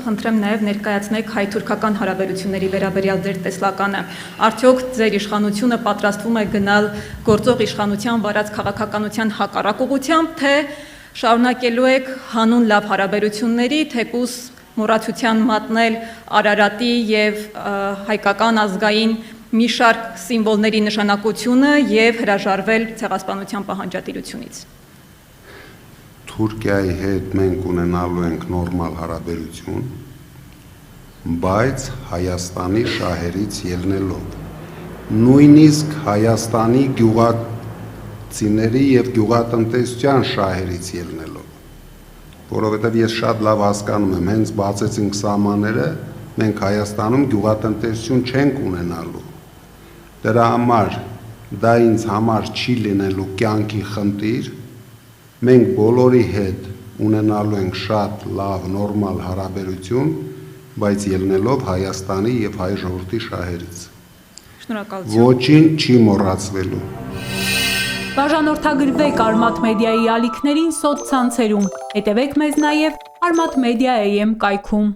կխնդրեմ նաև ներկայացնեք հայ-թուրքական հարաբերությունների վերաբերյալ ձեր տեսլականը։ Արդյոք ձեր իշխանությունը պատրաստվում է գնալ գործող իշխանության վարած քաղաքականության հակառակ ուղղությամբ, թե շարունակելու եք հանուն լավ հարաբերությունների, թեկուզ մոռացության մատնել Արարատի եւ հայկական ազգային մի շարք սիմվոլների նշանակությունը եւ հրաժարվել ցեղասպանության պահանջատիրությունից։ Թուրքիայի հետ մենք ունենալու ենք նորմալ հարաբերություն, բայց Հայաստանի շահերից ելնելով, նույնիսկ Հայաստանի գյուղացիների եւ գյուղատնտեսության շահերից ելնելով, որովհետեւ ես շատ լավ հասկանում եմ, հենց բացեցինք սահմանները, մենք Հայաստանում գյուղատնտեսություն չենք ունենալու։ Դրա համար դա ինձ համար չի լինելու կյանքի խնդիր, մենք բոլորի հետ ունենալու ենք շատ լավ նորմալ հարաբերություն, բայց ելնելով Հայաստանի եւ հայ ժողովրդի շահերից։ Շնորհակալություն։ Ոչինչ չի մոռացվելու։ Բաժանորդագրվեք Արմաթ մեդիայի ալիքներին սոցցանցերում, հետևեք մեզ նաև Armat Media AM կայքում։